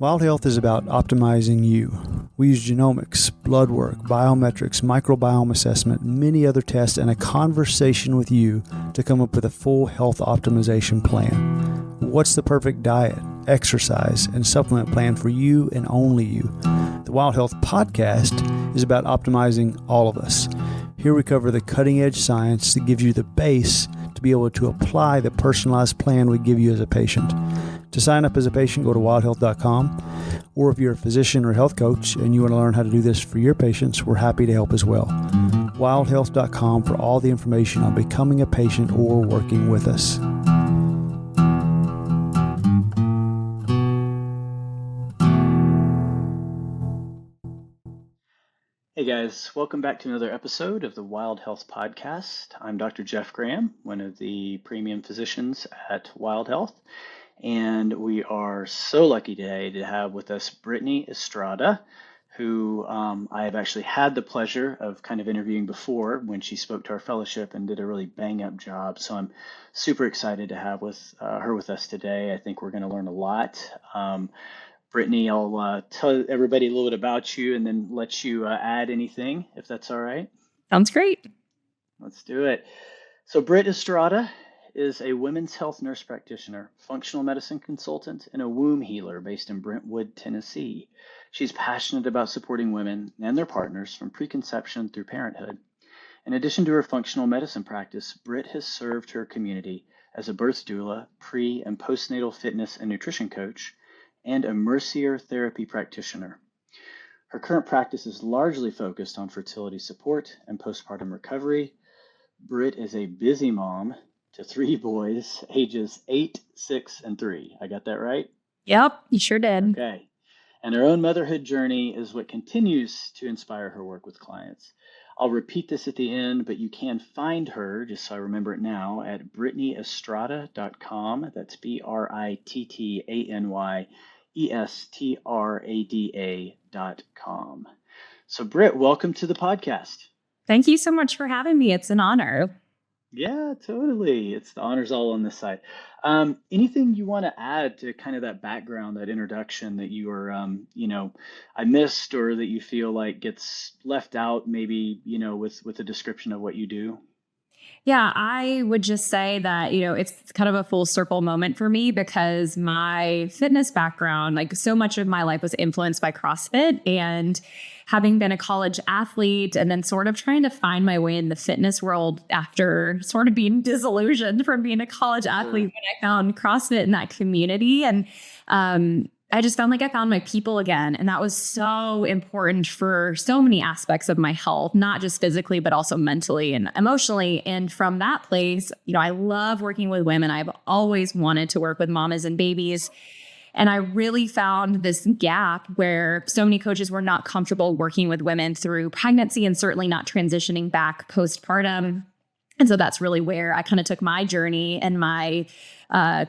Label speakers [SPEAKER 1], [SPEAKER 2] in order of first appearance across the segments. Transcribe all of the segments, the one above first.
[SPEAKER 1] Wild Health is about optimizing you. We use genomics, blood work, biometrics, microbiome assessment, many other tests, and a conversation with you to come up with a full health optimization plan. What's the perfect diet, exercise, and supplement plan for you and only you? The Wild Health podcast is about optimizing all of us. Here we cover the cutting-edge science that gives you the base to be able to apply the personalized plan we give you as a patient. To sign up as a patient, go to wildhealth.com. Or if you're a physician or health coach and you want to learn how to do this for your patients, we're happy to help as well. Wildhealth.com for all the information on becoming a patient or working with us.
[SPEAKER 2] Hey guys, welcome back to another episode of the Wild Health Podcast. I'm Dr. Jeff Graham, one of the premium physicians at Wild Health. And we are so lucky today to have with us Brittany Estrada, who I have actually had the pleasure of kind of interviewing before when she spoke to our fellowship and did a really bang-up job. So I'm super excited to have her with us today. I think we're going to learn a lot. Brittany, I'll tell everybody a little bit about you and then let you add anything, if that's all right.
[SPEAKER 3] Sounds great.
[SPEAKER 2] Let's do it. So Britt Estrada is a women's health nurse practitioner, functional medicine consultant, and a womb healer based in Brentwood, Tennessee. She's passionate about supporting women and their partners from preconception through parenthood. In addition to her functional medicine practice, Britt has served her community as a birth doula, pre- and postnatal fitness and nutrition coach, and a Mercier therapy practitioner. Her current practice is largely focused on fertility support and postpartum recovery. Britt is a busy mom to 3 boys, ages 8, 6, and 3. I got that right?
[SPEAKER 3] Yep, you sure did.
[SPEAKER 2] Okay. And her own motherhood journey is what continues to inspire her work with clients. I'll repeat this at the end, but you can find her, just so I remember it now, at BrittanyEstrada.com. That's BrittanyEstrada.com. So Britt, welcome to the podcast.
[SPEAKER 3] Thank you so much for having me. It's an honor.
[SPEAKER 2] Yeah, totally. The honor's all on this side. Anything you want to add to kind of that background, that introduction that you were, I missed, or that you feel like gets left out, maybe, with a description of what you do?
[SPEAKER 3] Yeah, I would just say that, it's kind of a full circle moment for me because my fitness background, like so much of my life was influenced by CrossFit, and having been a college athlete and then sort of trying to find my way in the fitness world after sort of being disillusioned from being a college athlete when I found CrossFit in that community. And, I just found like I found my people again. And that was so important for so many aspects of my health, not just physically, but also mentally and emotionally. And from that place, I love working with women. I've always wanted to work with mamas and babies. And I really found this gap where so many coaches were not comfortable working with women through pregnancy and certainly not transitioning back postpartum. And so that's really where I kind of took my journey and my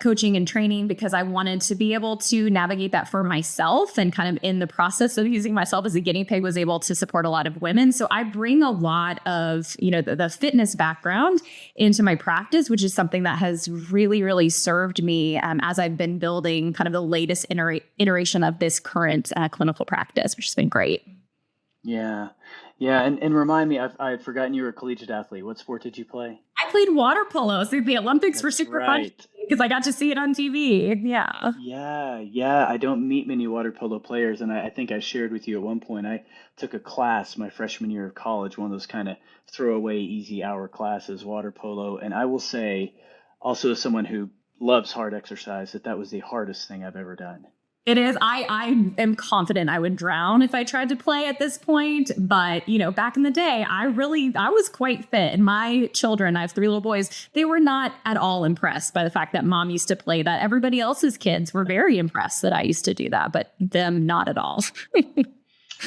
[SPEAKER 3] coaching and training, because I wanted to be able to navigate that for myself, and kind of in the process of using myself as a guinea pig was able to support a lot of women. So I bring a lot of, the fitness background into my practice, which is something that has really, really served me as I've been building kind of the latest iteration of this current clinical practice, which has been great.
[SPEAKER 2] Yeah. Yeah. And remind me, I had forgotten you were a collegiate athlete. What sport did you play?
[SPEAKER 3] I played water polo. So the Olympics were super fun because I got to see it on TV. Yeah.
[SPEAKER 2] Yeah. I don't meet many water polo players. And I think I shared with you at one point, I took a class my freshman year of college, one of those kind of throwaway easy hour classes, water polo. And I will say, also as someone who loves hard exercise, that was the hardest thing I've ever done.
[SPEAKER 3] It is. I am confident I would drown if I tried to play at this point. But, back in the day, I was quite fit. And my children, I have 3 little boys, they were not at all impressed by the fact that mom used to play that. Everybody else's kids were very impressed that I used to do that, but them not at all.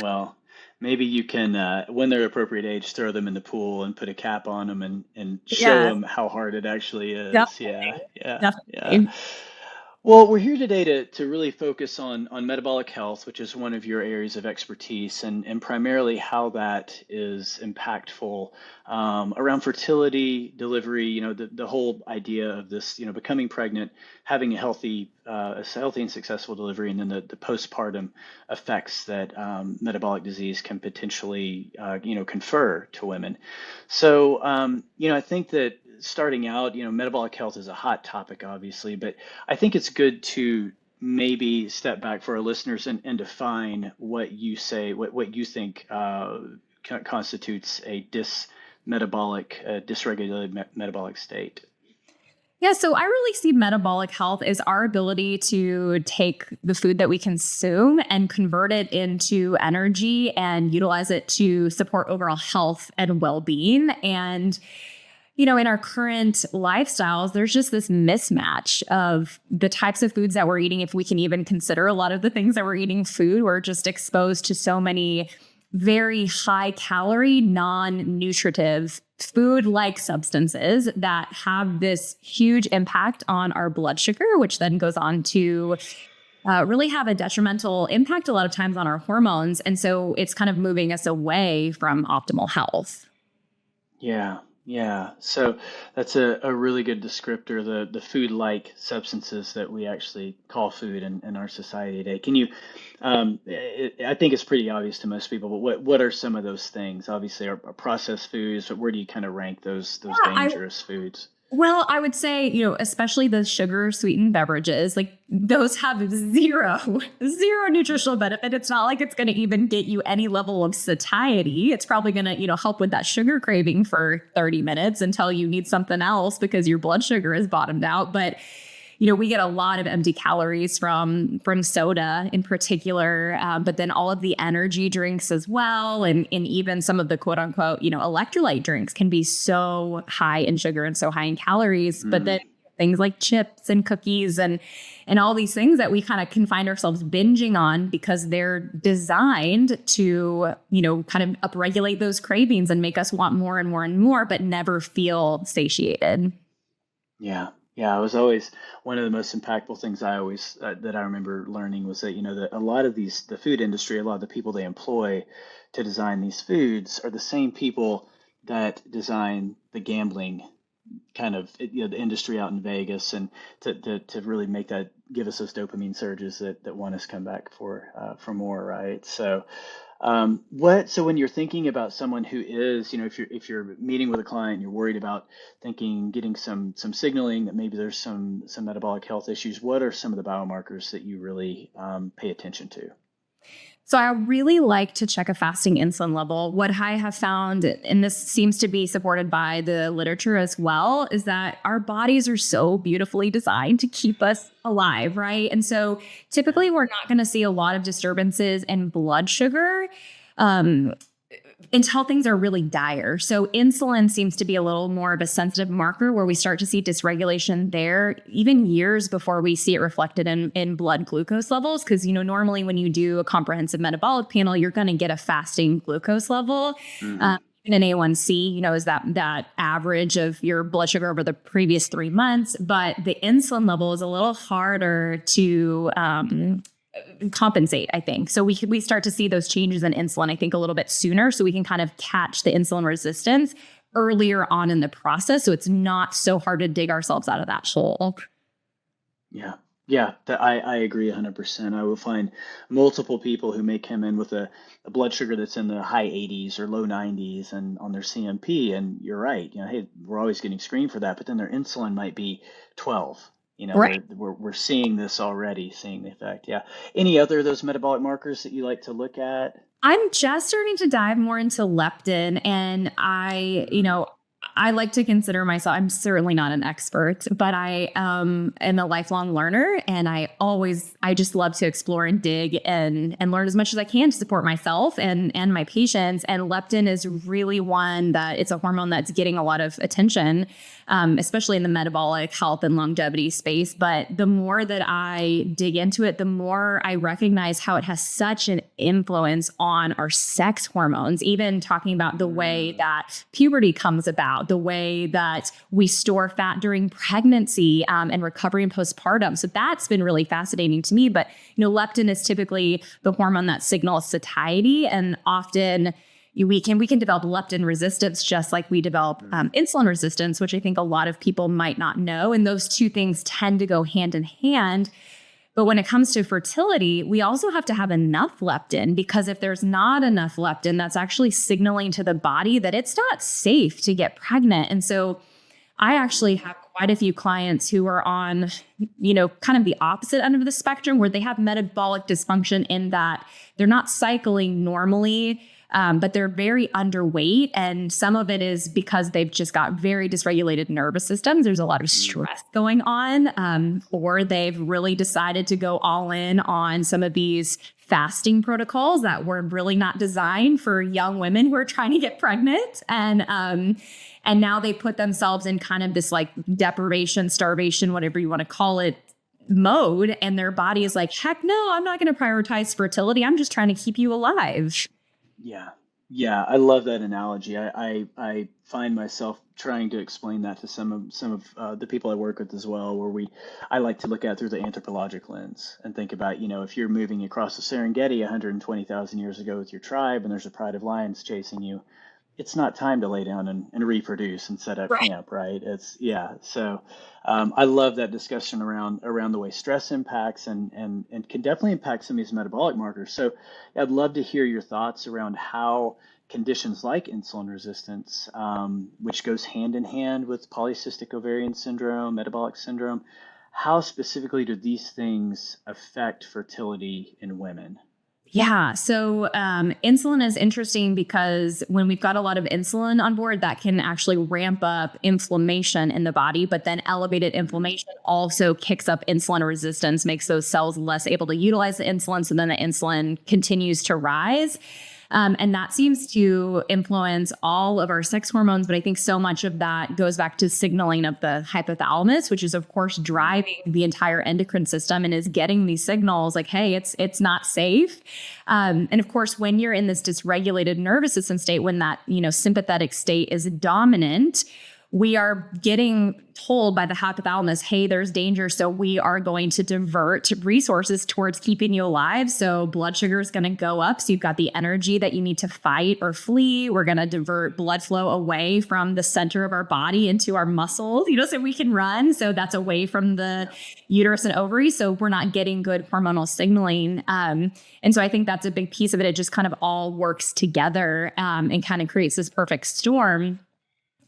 [SPEAKER 2] Well, maybe you can, when they're appropriate age, throw them in the pool and put a cap on them and show them how hard it actually is.
[SPEAKER 3] Definitely.
[SPEAKER 2] Yeah. Well, we're here today to really focus on metabolic health, which is one of your areas of expertise, and primarily how that is impactful around fertility, delivery, the whole idea of this, becoming pregnant, having a healthy and successful delivery, and then the postpartum effects that metabolic disease can potentially, confer to women. So, I think that starting out, metabolic health is a hot topic, obviously, but I think it's good to maybe step back for our listeners and define what you say, what you think constitutes a dysregulated metabolic state.
[SPEAKER 3] Yeah, so I really see metabolic health as our ability to take the food that we consume and convert it into energy and utilize it to support overall health and well-being. And in our current lifestyles, there's just this mismatch of the types of foods that we're eating. If we can even consider a lot of the things that we're eating food, we're just exposed to so many very high calorie, non-nutritive food-like substances that have this huge impact on our blood sugar, which then goes on to really have a detrimental impact a lot of times on our hormones. And so it's kind of moving us away from optimal health.
[SPEAKER 2] Yeah. Yeah, so that's a really good descriptor, the food-like substances that we actually call food in our society today. Can you, I think it's pretty obvious to most people, but what are some of those things? Obviously, are processed foods, but where do you kind of rank those dangerous foods?
[SPEAKER 3] Well, I would say, especially the sugar sweetened beverages, like those have zero nutritional benefit. It's not like it's going to even get you any level of satiety. It's probably going to, help with that sugar craving for 30 minutes until you need something else because your blood sugar is bottomed out. But we get a lot of empty calories from soda in particular, but then all of the energy drinks as well. And even some of the quote unquote, electrolyte drinks can be so high in sugar and so high in calories. But then things like chips and cookies and all these things that we kind of can find ourselves binging on because they're designed to, kind of upregulate those cravings and make us want more and more and more, but never feel satiated.
[SPEAKER 2] Yeah. Yeah, it was always one of the most impactful things that I remember learning was that, that a lot of the food industry, a lot of the people they employ to design these foods are the same people that design the gambling kind of, the industry out in Vegas, and to really make that, give us those dopamine surges that want us to come back for more, right? So so when you're thinking about someone who is, if you're meeting with a client, you're worried about getting some signaling that maybe there's some metabolic health issues, what are some of the biomarkers that you really pay attention to?
[SPEAKER 3] So I really like to check a fasting insulin level. What I have found, and this seems to be supported by the literature as well, is that our bodies are so beautifully designed to keep us alive, right? And so typically we're not going to see a lot of disturbances in blood sugar until things are really dire. So insulin seems to be a little more of a sensitive marker where we start to see dysregulation there, even years before we see it reflected in blood glucose levels. Because, normally when you do a comprehensive metabolic panel, you're going to get a fasting glucose level. An A1C, is that average of your blood sugar over the previous 3 months. But the insulin level is a little harder to compensate, I think. So we start to see those changes in insulin, I think, a little bit sooner. So we can kind of catch the insulin resistance earlier on in the process. So it's not so hard to dig ourselves out of that hole.
[SPEAKER 2] Yeah. Yeah, I agree 100%. I will find multiple people who may come in with a blood sugar that's in the high 80s or low 90s and on their CMP. And you're right. Hey, we're always getting screened for that, but then their insulin might be 12.
[SPEAKER 3] Right.
[SPEAKER 2] We're seeing this already, seeing the effect. Yeah. Any other of those metabolic markers that you like to look at? I'm
[SPEAKER 3] just starting to dive more into leptin, and I like to consider myself, I'm certainly not an expert, but I am a lifelong learner, and I just love to explore and dig and learn as much as I can to support myself and my patients. And leptin is really one that it's a hormone that's getting a lot of attention, especially in the metabolic health and longevity space. But the more that I dig into it, the more I recognize how it has such an influence on our sex hormones, even talking about the way that puberty comes about, the way that we store fat during pregnancy and recovery and postpartum. So that's been really fascinating to me. But, leptin is typically the hormone that signals satiety, and often we can develop leptin resistance just like we develop insulin resistance, which I think a lot of people might not know. And those two things tend to go hand in hand. But when it comes to fertility, we also have to have enough leptin, because if there's not enough leptin, that's actually signaling to the body that it's not safe to get pregnant. And so I actually have quite a few clients who are on, kind of the opposite end of the spectrum, where they have metabolic dysfunction in that they're not cycling normally, but they're very underweight. And some of it is because they've just got very dysregulated nervous systems. There's a lot of stress going on, or they've really decided to go all in on some of these fasting protocols that were really not designed for young women who are trying to get pregnant. And now they put themselves in kind of this like deprivation, starvation, whatever you want to call it, mode. And their body is like, heck no, I'm not going to prioritize fertility. I'm just trying to keep you alive.
[SPEAKER 2] Yeah. Yeah. I love that analogy. I find myself trying to explain that to some of the people I work with as well, where I like to look at it through the anthropologic lens and think about, if you're moving across the Serengeti 120,000 years ago with your tribe and there's a pride of lions chasing you, it's not time to lay down and reproduce and set up camp, right? So I love that discussion around the way stress impacts and can definitely impact some of these metabolic markers. So I'd love to hear your thoughts around how conditions like insulin resistance, which goes hand in hand with polycystic ovarian syndrome, metabolic syndrome, how specifically do these things affect fertility in women?
[SPEAKER 3] Yeah. So insulin is interesting because when we've got a lot of insulin on board, that can actually ramp up inflammation in the body. But then elevated inflammation also kicks up insulin resistance, makes those cells less able to utilize the insulin. So then the insulin continues to rise. And that seems to influence all of our sex hormones. But I think so much of that goes back to signaling of the hypothalamus, which is, of course, driving the entire endocrine system and is getting these signals like, hey, it's not safe. And of course, when you're in this dysregulated nervous system state, when that, sympathetic state is dominant, we are getting told by the hypothalamus, hey, there's danger. So we are going to divert resources towards keeping you alive. So blood sugar is going to go up. So you've got the energy that you need to fight or flee. We're going to divert blood flow away from the center of our body into our muscles, so we can run. So that's away from the uterus and ovaries. So we're not getting good hormonal signaling. And so I think that's a big piece of it. It just kind of all works together and kind of creates this perfect storm.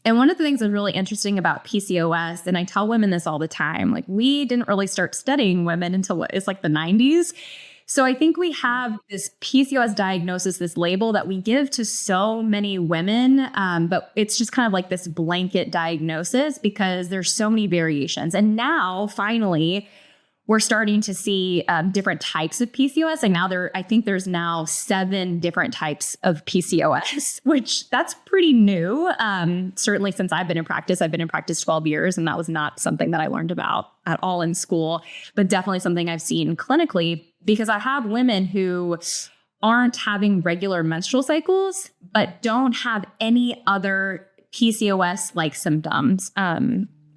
[SPEAKER 3] And one of the things that's really interesting about PCOS, and I tell women this all the time, like we didn't really start studying women until it's like the 90s. So I think we have this PCOS diagnosis, this label that we give to so many women, but it's just kind of like this blanket diagnosis because there's so many variations. And now finally, we're starting to see different types of PCOS. And now I think there's now 7 different types of PCOS, which that's pretty new. Certainly since I've been in practice 12 years, and that was not something that I learned about at all in school, but definitely something I've seen clinically because I have women who aren't having regular menstrual cycles, but don't have any other PCOS-like symptoms.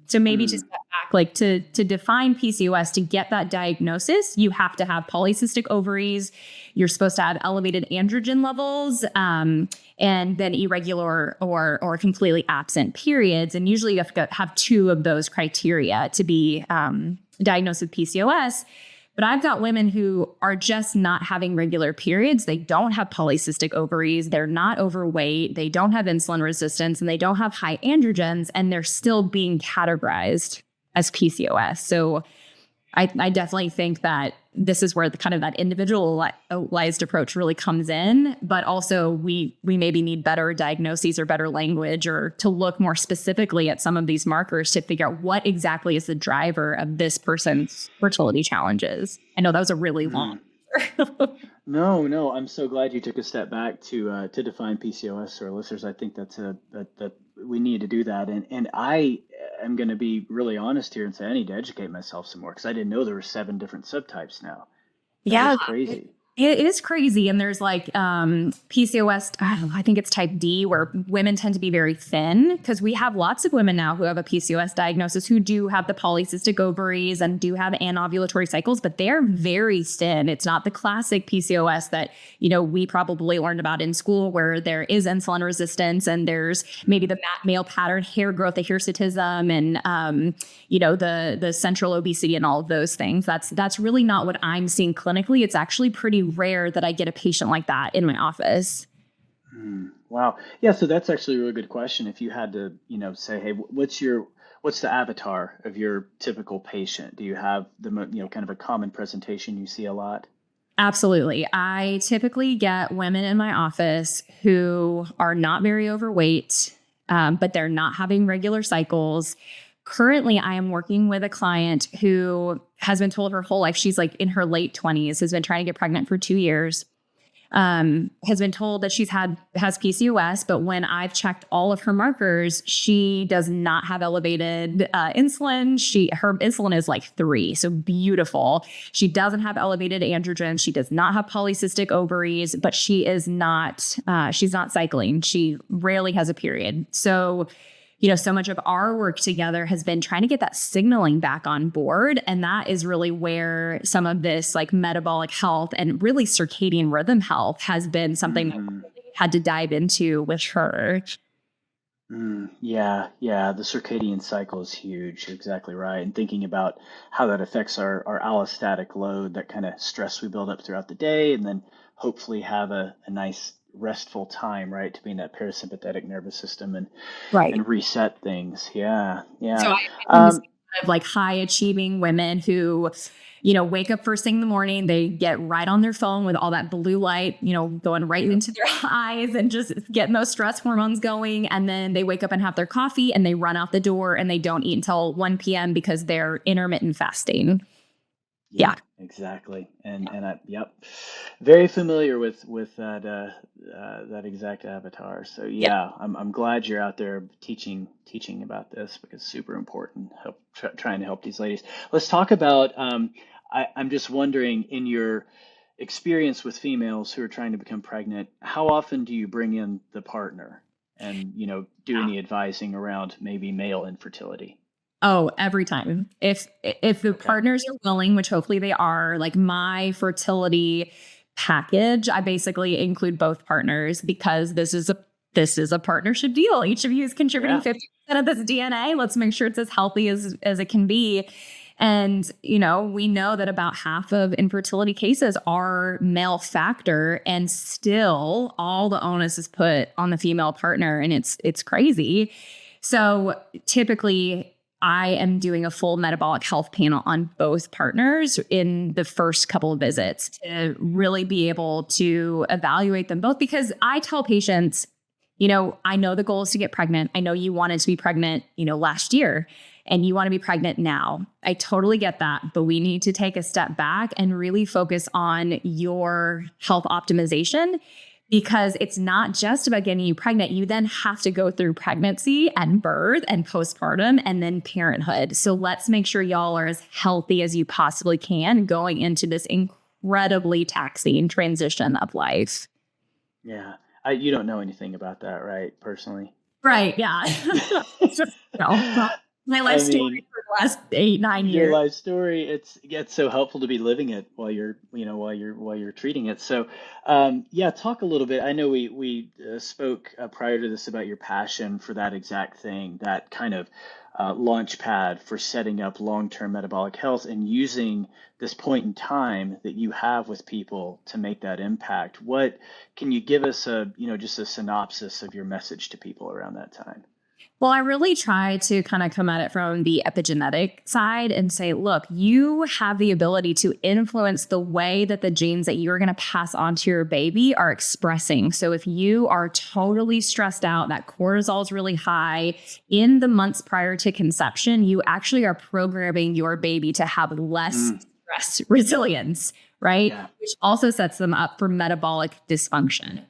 [SPEAKER 3] So maybe to step back, like to define PCOS, to get that diagnosis, you have to have polycystic ovaries. You're supposed to have elevated androgen levels, and then irregular or completely absent periods. And usually you have to have 2 of those criteria to be diagnosed with PCOS. But I've got women who are just not having regular periods. They don't have polycystic ovaries. They're not overweight. They don't have insulin resistance and they don't have high androgens, and they're still being categorized as PCOS. So I definitely think that this is where the kind of that individualized approach really comes in. But also we maybe need better diagnoses or better language or to look more specifically at some of these markers to figure out what exactly is the driver of this person's fertility challenges. I know that was a really long
[SPEAKER 2] No, I'm so glad you took a step back to define PCOS to our listeners. I think that we need to do that. And I am going to be really honest here and say I need to educate myself some more because I didn't know there were 7 different subtypes now. That is crazy.
[SPEAKER 3] It is crazy. And there's like PCOS, I think it's type D, where women tend to be very thin, because we have lots of women now who have a PCOS diagnosis who do have the polycystic ovaries and do have anovulatory cycles, but they're very thin. It's not the classic PCOS that, we probably learned about in school, where there is insulin resistance and there's maybe the male pattern hair growth, the hirsutism, and, the central obesity and all of those things. That's really not what I'm seeing clinically. It's actually pretty rare that I get a patient like that in my office.
[SPEAKER 2] Wow. Yeah. So that's actually a really good question. If you had to, say, hey, what's the avatar of your typical patient? Do you have kind of a common presentation you see a lot?
[SPEAKER 3] Absolutely. I typically get women in my office who are not very overweight, but they're not having regular cycles. Currently, I am working with a client who has been told her whole life, she's like in her late 20s, has been trying to get pregnant for 2 years, has been told that has PCOS, but when I've checked all of her markers, she does not have elevated insulin. Her insulin is like 3, so beautiful. She doesn't have elevated androgen. She does not have polycystic ovaries, but she's not cycling. She rarely has a period. So so much of our work together has been trying to get that signaling back on board. And that is really where some of this like metabolic health and really circadian rhythm health has been something that we had to dive into with her.
[SPEAKER 2] Yeah. The circadian cycle is huge. Exactly right. And thinking about how that affects our allostatic load, that kind of stress we build up throughout the day, and then hopefully have a nice restful time, right, to be in that parasympathetic nervous system and reset things. Yeah.
[SPEAKER 3] So I have like high achieving women who, wake up first thing in the morning, they get right on their phone with all that blue light, going right into their eyes and just getting those stress hormones going. And then they wake up and have their coffee and they run out the door and they don't eat until 1 p.m. because they're intermittent fasting. Yeah.
[SPEAKER 2] Exactly. And very familiar with that exact avatar. So I'm glad you're out there teaching about this, because it's super important. Trying to help these ladies. Let's talk about. I'm just wondering, in your experience with females who are trying to become pregnant, how often do you bring in the partner and doing the advising around maybe male infertility?
[SPEAKER 3] Oh, every time. If the partners are willing, which hopefully they are, like my fertility package, I basically include both partners, because this is a partnership deal. Each of you is contributing 50% of this DNA. Let's make sure it's as healthy as it can be. And, we know that about half of infertility cases are male factor, and still all the onus is put on the female partner. And it's crazy. So typically, I am doing a full metabolic health panel on both partners in the first couple of visits to really be able to evaluate them both, because I tell patients, I know the goal is to get pregnant. I know you wanted to be pregnant, last year, and you want to be pregnant now. I totally get that, but we need to take a step back and really focus on your health optimization, because it's not just about getting you pregnant. You then have to go through pregnancy and birth and postpartum and then parenthood. So let's make sure y'all are as healthy as you possibly can going into this incredibly taxing transition of life.
[SPEAKER 2] Yeah. You don't know anything about that, right? Personally.
[SPEAKER 3] Right. Yeah. My life story for the last 8-9 years.
[SPEAKER 2] Your life story. It's so helpful to be living it while you're treating it. So, talk a little bit. I know we spoke prior to this about your passion for that exact thing, that kind of launch pad for setting up long-term metabolic health and using this point in time that you have with people to make that impact. What can you give us just a synopsis of your message to people around that time?
[SPEAKER 3] Well, I really try to kind of come at it from the epigenetic side and say, look, you have the ability to influence the way that the genes that you're going to pass on to your baby are expressing. So if you are totally stressed out, that cortisol is really high in the months prior to conception, you actually are programming your baby to have less stress resilience, right? Yeah. Which also sets them up for metabolic dysfunction.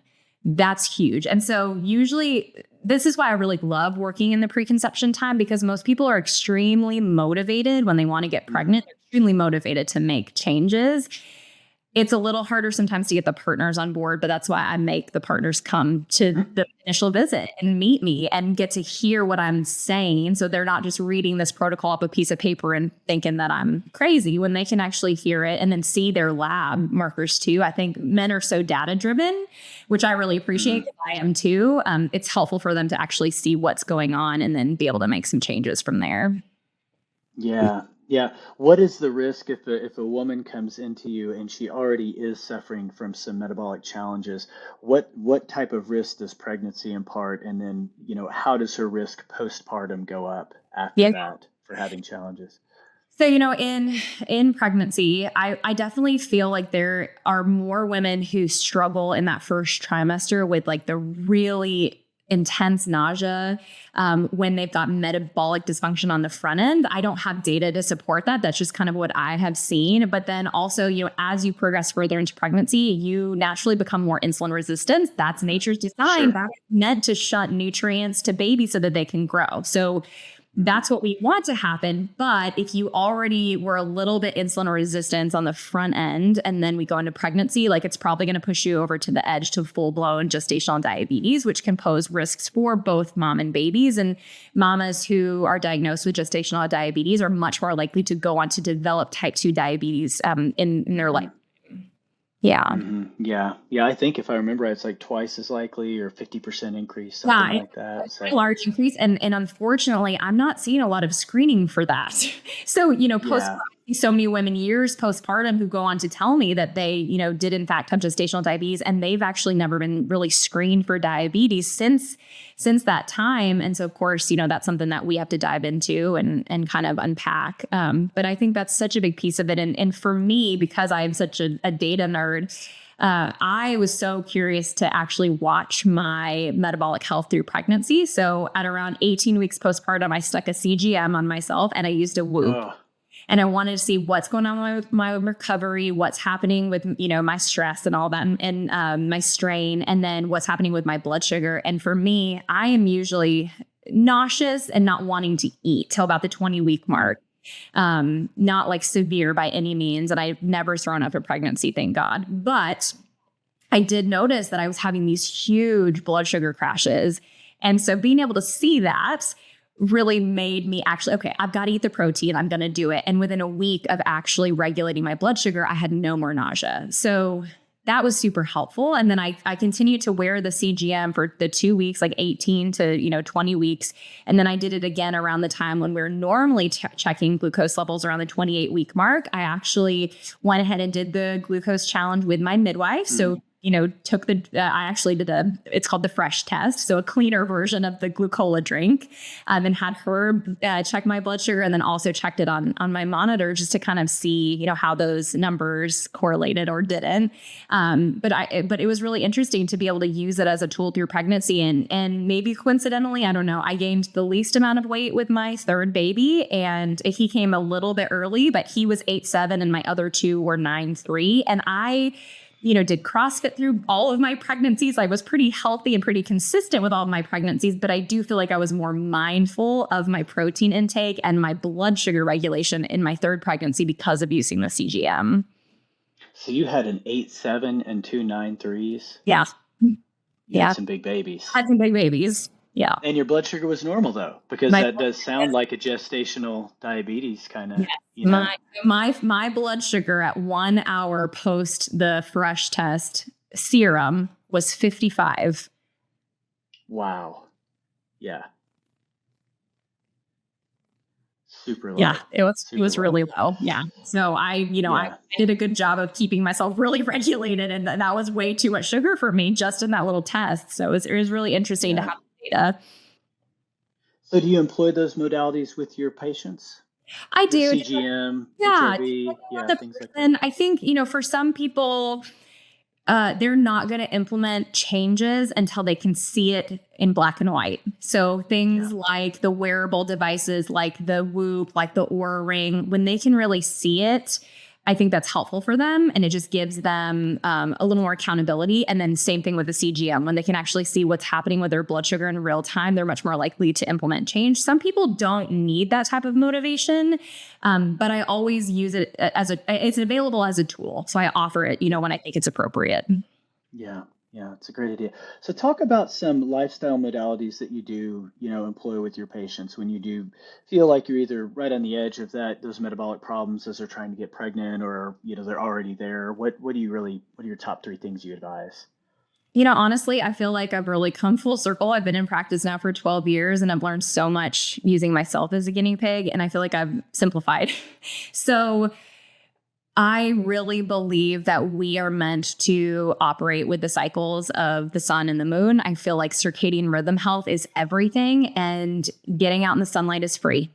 [SPEAKER 3] That's huge. And so usually this is why I really love working in the preconception time, because most people are extremely motivated when they want to get pregnant. They're extremely motivated to make changes. It's a little harder sometimes to get the partners on board, but that's why I make the partners come to the initial visit and meet me and get to hear what I'm saying. So they're not just reading this protocol off a piece of paper and thinking that I'm crazy, when they can actually hear it and then see their lab markers too. I think men are so data driven, which I really appreciate. I am too. It's helpful for them to actually see what's going on and then be able to make some changes from there.
[SPEAKER 2] Yeah. Yeah. What is the risk if a woman comes into you and she already is suffering from some metabolic challenges? What type of risk does pregnancy impart? And then, how does her risk postpartum go up after that for having challenges?
[SPEAKER 3] So, in pregnancy, I definitely feel like there are more women who struggle in that first trimester with like the really intense nausea when they've got metabolic dysfunction on the front end. I don't have data to support that. That's just kind of what I have seen. But then also, as you progress further into pregnancy, you naturally become more insulin resistant. That's nature's design.
[SPEAKER 2] Sure.
[SPEAKER 3] That's meant to shunt nutrients to babies so that they can grow. So that's what we want to happen. But if you already were a little bit insulin resistant on the front end, and then we go into pregnancy, like it's probably going to push you over to the edge to full blown gestational diabetes, which can pose risks for both mom and babies. And mamas who are diagnosed with gestational diabetes are much more likely to go on to develop type 2 diabetes in their life. Yeah.
[SPEAKER 2] Mm-hmm. Yeah. I think if I remember, it's like twice as likely or 50% increase, something like that.
[SPEAKER 3] It's a large increase. And unfortunately, I'm not seeing a lot of screening for that. So, so many women years postpartum who go on to tell me that they, did in fact have gestational diabetes, and they've actually never been really screened for diabetes since that time. And so, of course, that's something that we have to dive into and kind of unpack. But I think that's such a big piece of it. And for me, because I'm such a data nerd, I was so curious to actually watch my metabolic health through pregnancy. So at around 18 weeks postpartum, I stuck a CGM on myself and I used a Whoop.
[SPEAKER 2] Ugh.
[SPEAKER 3] And I wanted to see what's going on with my recovery, what's happening with, my stress and all that, and my strain, and then what's happening with my blood sugar. And for me, I am usually nauseous and not wanting to eat till about the 20-week mark. Not like severe by any means. And I've never thrown up a pregnancy, thank God. But I did notice that I was having these huge blood sugar crashes. And so being able to see that really made me actually, okay, I've got to eat the protein. I'm going to do it. And within a week of actually regulating my blood sugar, I had no more nausea. So that was super helpful. And then I continued to wear the CGM for the 2 weeks, like 18 to 20 weeks. And then I did it again around the time when we're normally checking glucose levels around the 28-week mark. I actually went ahead and did the glucose challenge with my midwife. So took I actually did it's called the fresh test. So a cleaner version of the glucola drink, and had her check my blood sugar, and then also checked it on my monitor just to kind of see, how those numbers correlated or didn't. But it was really interesting to be able to use it as a tool through pregnancy, and maybe coincidentally, I don't know, I gained the least amount of weight with my third baby, and he came a little bit early, but he was 8'7" and my other two were 9'3", and I did CrossFit through all of my pregnancies. I was pretty healthy and pretty consistent with all of my pregnancies, but I do feel like I was more mindful of my protein intake and my blood sugar regulation in my third pregnancy because of using the CGM.
[SPEAKER 2] So you had an 8'7" and two 9'3s?
[SPEAKER 3] Yeah.
[SPEAKER 2] You had some big babies.
[SPEAKER 3] I had some big babies. Yeah.
[SPEAKER 2] And your blood sugar was normal though, because that does sound like a gestational diabetes kind of.
[SPEAKER 3] Yes. My blood sugar at 1 hour post the fresh test serum was 55.
[SPEAKER 2] Wow. Yeah. Super low.
[SPEAKER 3] Yeah, it was really low. Yeah. So I did a good job of keeping myself really regulated, and that was way too much sugar for me just in that little test. So it was really interesting to have data.
[SPEAKER 2] So do you employ those modalities with your patients?
[SPEAKER 3] I do.
[SPEAKER 2] CGM, HRV, things like that.
[SPEAKER 3] I think, for some people, they're not going to implement changes until they can see it in black and white. So things like the wearable devices, like the Whoop, like the Oura Ring, when they can really see it, I think that's helpful for them, and it just gives them a little more accountability. And then same thing with the CGM. When they can actually see what's happening with their blood sugar in real time, they're much more likely to implement change. Some people don't need that type of motivation, but I always use it it's available as a tool. So I offer it, when I think it's appropriate.
[SPEAKER 2] Yeah. Yeah, it's a great idea. So talk about some lifestyle modalities that you do, employ with your patients when you do feel like you're either right on the edge of those metabolic problems as they're trying to get pregnant, or, they're already there. What are your top 3 things you advise?
[SPEAKER 3] Honestly, I feel like I've really come full circle. I've been in practice now for 12 years, and I've learned so much using myself as a guinea pig, and I feel like I've simplified. So I really believe that we are meant to operate with the cycles of the sun and the moon. I feel like circadian rhythm health is everything, and getting out in the sunlight is free.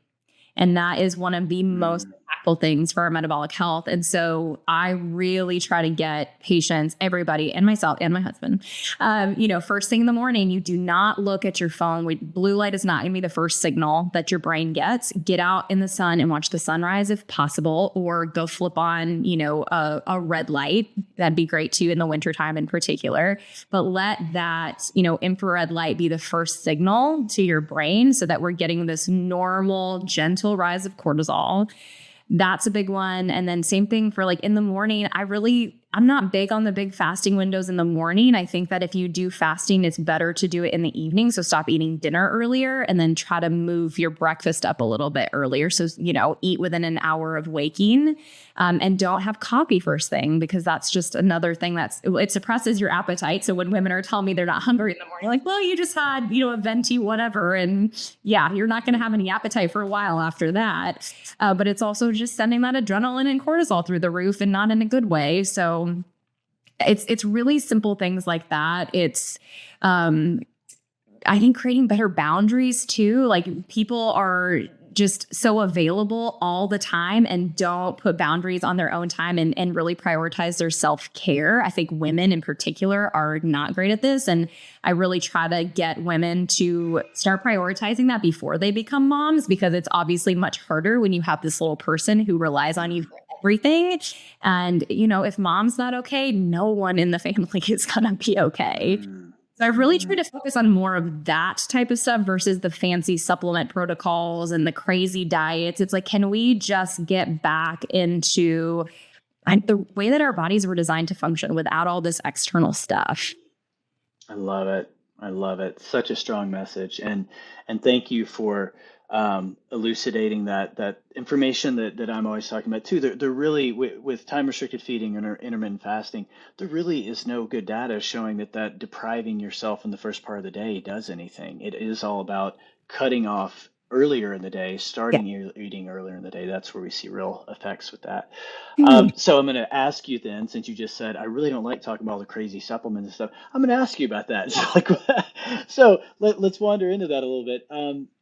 [SPEAKER 3] And that is one of the most impactful things for our metabolic health. And so I really try to get patients, everybody, and myself and my husband, first thing in the morning, you do not look at your phone. Blue light is not going to be the first signal that your brain gets. Get out in the sun and watch the sunrise if possible, or go flip on, a red light. That'd be great too in the wintertime in particular. But let that, infrared light be the first signal to your brain so that we're getting this normal, gentle rise of cortisol. That's a big one. And then same thing for in the morning. I'm not big on the big fasting windows in the morning. I think that if you do fasting, it's better to do it in the evening. So stop eating dinner earlier and then try to move your breakfast up a little bit earlier. So, eat within an hour of waking, and don't have coffee first thing, because that's just another thing it suppresses your appetite. So when women are telling me they're not hungry in the morning, well, you just had, a venti, whatever. And yeah, you're not going to have any appetite for a while after that. But it's also just sending that adrenaline and cortisol through the roof, and not in a good way. So it's really simple things like that. It's, I think creating better boundaries too. People are just so available all the time and don't put boundaries on their own time and really prioritize their self-care. I think women in particular are not great at this. And I really try to get women to start prioritizing that before they become moms, because it's obviously much harder when you have this little person who relies on you for everything. And, if mom's not okay, no one in the family is going to be okay. So I really try to focus on more of that type of stuff versus the fancy supplement protocols and the crazy diets. It's can we just get back into the way that our bodies were designed to function without all this external stuff?
[SPEAKER 2] I love it. I love it. Such a strong message. And thank you for elucidating that information that I'm always talking about too. There really, with time restricted feeding and intermittent fasting, there really is no good data showing that depriving yourself in the first part of the day does anything. It is all about cutting off earlier in the day, starting eating earlier in the day. That's where we see real effects with that. So I'm going to ask you then, since you just said, I really don't like talking about all the crazy supplements and stuff, I'm going to ask you about that. So let's wander into that a little bit.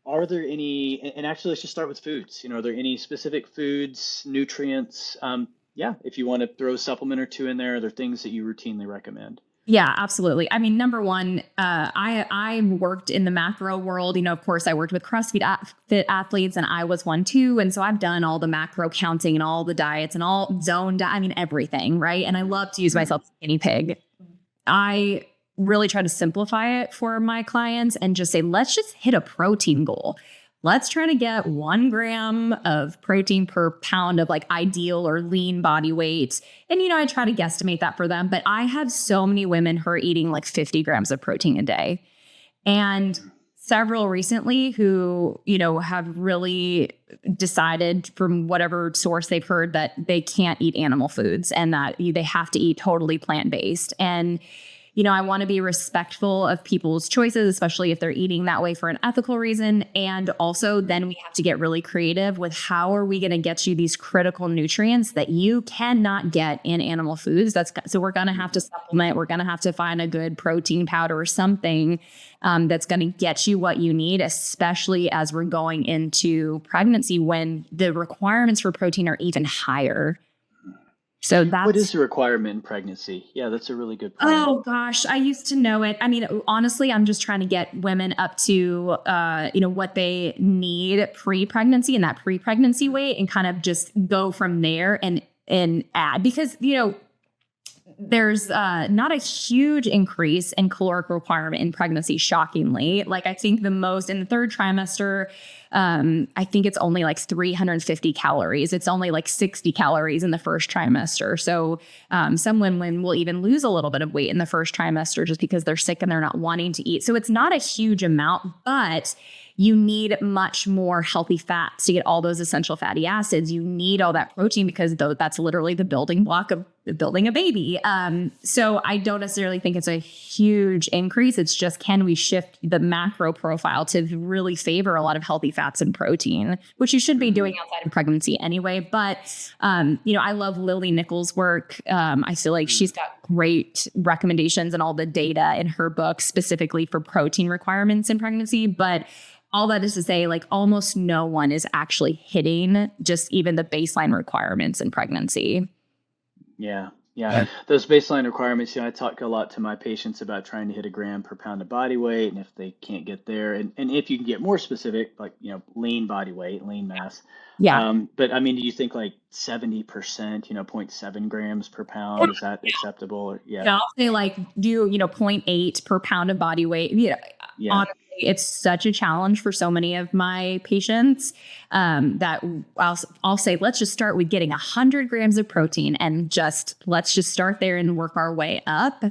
[SPEAKER 2] Are there any, and actually let's just start with foods. Are there any specific foods, nutrients? If you want to throw a supplement or two in there, are there things that you routinely recommend?
[SPEAKER 3] Yeah, absolutely. I mean, number one, I worked in the macro world. Of course, I worked with CrossFit fit athletes, and I was one too. And so I've done all the macro counting and all the diets and all everything, right? And I love to use myself as a guinea pig. I really try to simplify it for my clients and just say, let's just hit a protein goal. Let's try to get 1 gram of protein per pound of ideal or lean body weight. And, I try to guesstimate that for them. But I have so many women who are eating 50 grams of protein a day. And several recently who, have really decided from whatever source they've heard that they can't eat animal foods and that they have to eat totally plant-based. And I want to be respectful of people's choices, especially if they're eating that way for an ethical reason. And also then we have to get really creative with how are we going to get you these critical nutrients that you cannot get in animal foods. So we're going to have to supplement. We're going to have to find a good protein powder or something that's going to get you what you need, especially as we're going into pregnancy when the requirements for protein are even higher. So
[SPEAKER 2] what is the requirement in pregnancy? Yeah, that's a really good point.
[SPEAKER 3] Oh gosh, I used to know it. I mean, honestly, I'm just trying to get women up to, what they need pre-pregnancy and that pre-pregnancy weight and kind of just go from there. And an ad because, there's not a huge increase in caloric requirement in pregnancy, shockingly. Like I think the most in the third trimester, I think it's only like 350 calories. It's only like 60 calories in the first trimester. So some women will even lose a little bit of weight in the first trimester just because they're sick and they're not wanting to eat. So it's not a huge amount, but you need much more healthy fats to get all those essential fatty acids. You need all that protein because that's literally the building block of building a baby. So I don't necessarily think it's a huge increase. It's just, can we shift the macro profile to really favor a lot of healthy fats and protein, which you should be doing outside of pregnancy anyway. But, I love Lily Nichols' work. I feel like she's got great recommendations and all the data in her book specifically for protein requirements in pregnancy. But all that is to say, like almost no one is actually hitting just even the baseline requirements in pregnancy.
[SPEAKER 2] Yeah. Those baseline requirements, I talk a lot to my patients about trying to hit a gram per pound of body weight. And if they can't get there, and if you can get more specific, like, lean body weight, lean mass.
[SPEAKER 3] Yeah.
[SPEAKER 2] But I mean, do you think like 70%, 0.7 grams per pound, is that acceptable? Or,
[SPEAKER 3] I'll say like do, 0.8 per pound of body weight. Honestly, it's such a challenge for so many of my patients that I'll say, let's just start with getting 100 grams of protein and let's just start there and work our way up.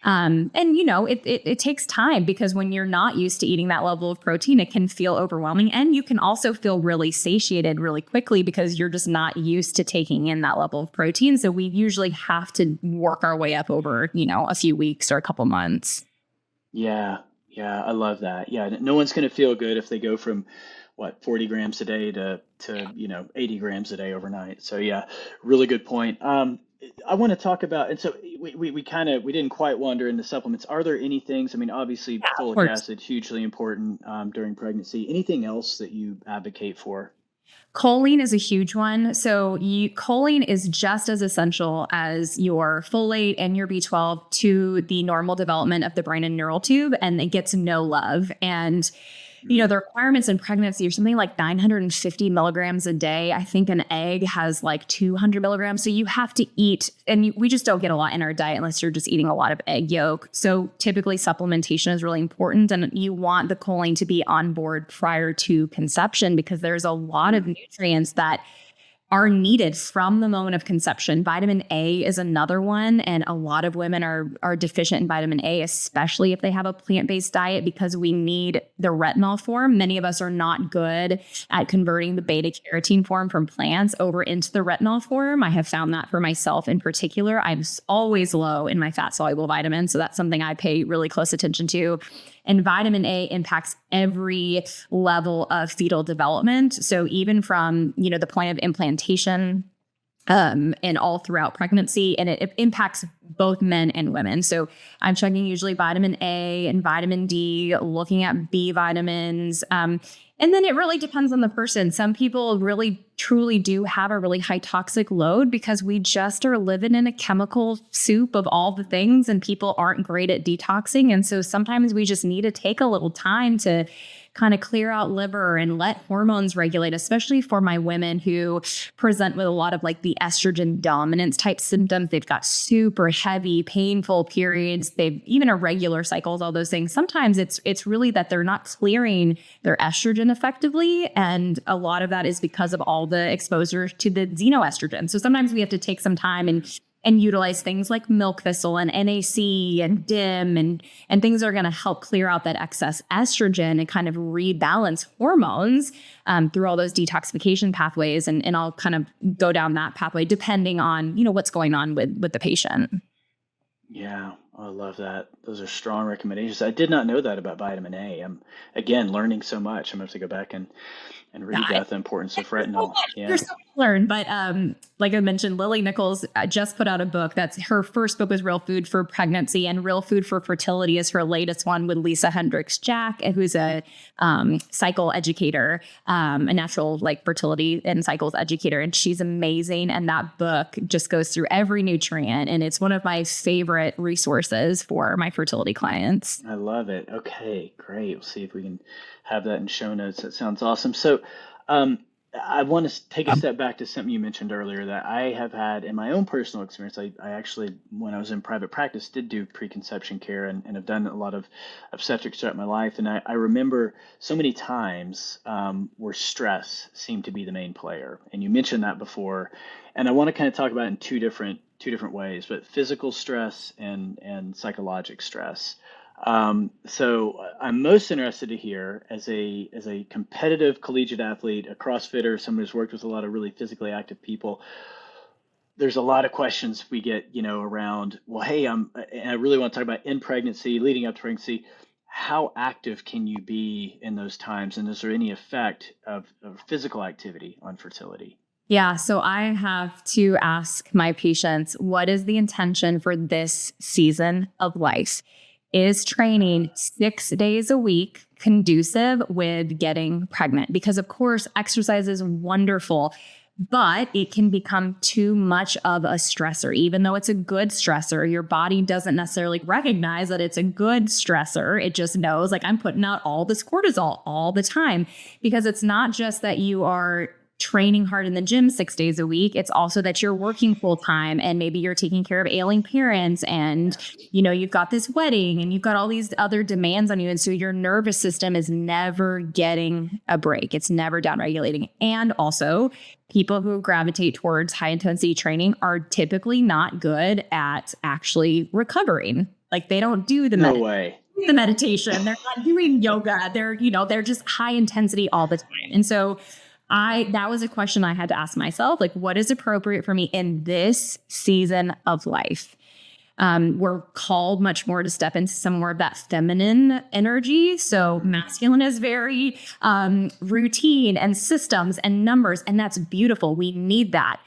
[SPEAKER 3] It takes time because when you're not used to eating that level of protein, it can feel overwhelming. And you can also feel really satiated really quickly because you're just not used to taking in that level of protein. So we usually have to work our way up over, a few weeks or a couple months.
[SPEAKER 2] Yeah, I love that. Yeah, no one's going to feel good if they go from 40 grams a day to 80 grams a day overnight. So yeah, really good point. I want to talk about, and so we didn't quite wander into supplements. Are there any things? I mean, obviously folic acid hugely important during pregnancy. Anything else that you advocate for?
[SPEAKER 3] Choline is a huge one. So choline is just as essential as your folate and your B12 to the normal development of the brain and neural tube, and it gets no love. And the requirements in pregnancy are something like 950 milligrams a day. I think an egg has like 200 milligrams. So you have to eat, and we just don't get a lot in our diet unless you're just eating a lot of egg yolk. So typically supplementation is really important, and you want the choline to be on board prior to conception because there's a lot of nutrients that are needed from the moment of conception. Vitamin A is another one. And a lot of women are deficient in vitamin A, especially if they have a plant-based diet, because we need the retinol form. Many of us are not good at converting the beta carotene form from plants over into the retinol form. I have found that for myself in particular. I'm always low in my fat soluble vitamins. So that's something I pay really close attention to. And vitamin A impacts every level of fetal development. So even from, the point of implantation and all throughout pregnancy, and it impacts both men and women. So I'm checking usually vitamin A and vitamin D, looking at B vitamins. And then it really depends on the person. Some people really truly do have a really high toxic load because we just are living in a chemical soup of all the things, and people aren't great at detoxing. And so sometimes we just need to take a little time to kind of clear out liver and let hormones regulate, especially for my women who present with a lot of like the estrogen dominance type symptoms. They've got super heavy, painful periods. They've even irregular cycles, all those things. Sometimes it's really that they're not clearing their estrogen effectively. And a lot of that is because of all the exposure to the xenoestrogen. So sometimes we have to take some time and utilize things like milk thistle and NAC and DIM and things that are going to help clear out that excess estrogen and kind of rebalance hormones through all those detoxification pathways. And I'll kind of go down that pathway depending on, what's going on with the patient.
[SPEAKER 2] Yeah, I love that. Those are strong recommendations. I did not know that about vitamin A. I'm, again, learning so much. I'm going to have to go back and read about the importance of retinol. Yeah.
[SPEAKER 3] There's so much to learn. But like I mentioned, Lily Nichols just put out a book. That's her first book was Real Food for Pregnancy, and Real Food for Fertility is her latest one with Lisa Hendricks-Jack, who's a cycle educator, a natural fertility and cycles educator. And she's amazing. And that book just goes through every nutrient. And it's one of my favorite resources for my fertility clients.
[SPEAKER 2] I love it. Okay, great. We'll see if we can have that in show notes. That sounds awesome. So I want to take a step back to something you mentioned earlier that I have had in my own personal experience. I actually, when I was in private practice, did do preconception care and have done a lot of obstetrics throughout my life. And I remember so many times where stress seemed to be the main player. And you mentioned that before. And I want to kind of talk about it in two different ways, but physical stress and psychological stress. So I'm most interested to hear as a competitive collegiate athlete, a CrossFitter, someone who's worked with a lot of really physically active people. There's a lot of questions we get, around, well, hey, and I really want to talk about in pregnancy, leading up to pregnancy. How active can you be in those times? And is there any effect of physical activity on fertility?
[SPEAKER 3] Yeah. So I have to ask my patients, what is the intention for this season of life? Is training 6 days a week conducive with getting pregnant? Because of course, exercise is wonderful, but it can become too much of a stressor. Even though it's a good stressor, your body doesn't necessarily recognize that it's a good stressor. It just knows, like, I'm putting out all this cortisol all the time, because it's not just that you are training hard in the gym 6 days a week. It's also that you're working full time and maybe you're taking care of ailing parents and, you've got this wedding and you've got all these other demands on you. And so your nervous system is never getting a break. It's never down regulating. And also people who gravitate towards high intensity training are typically not good at actually recovering. Like, they don't do the meditation. They're not doing yoga. They're just high intensity all the time. And so that was a question I had to ask myself, like, what is appropriate for me in this season of life? We're called much more to step into some more of that feminine energy. So masculine is very routine and systems and numbers, and that's beautiful. We need that.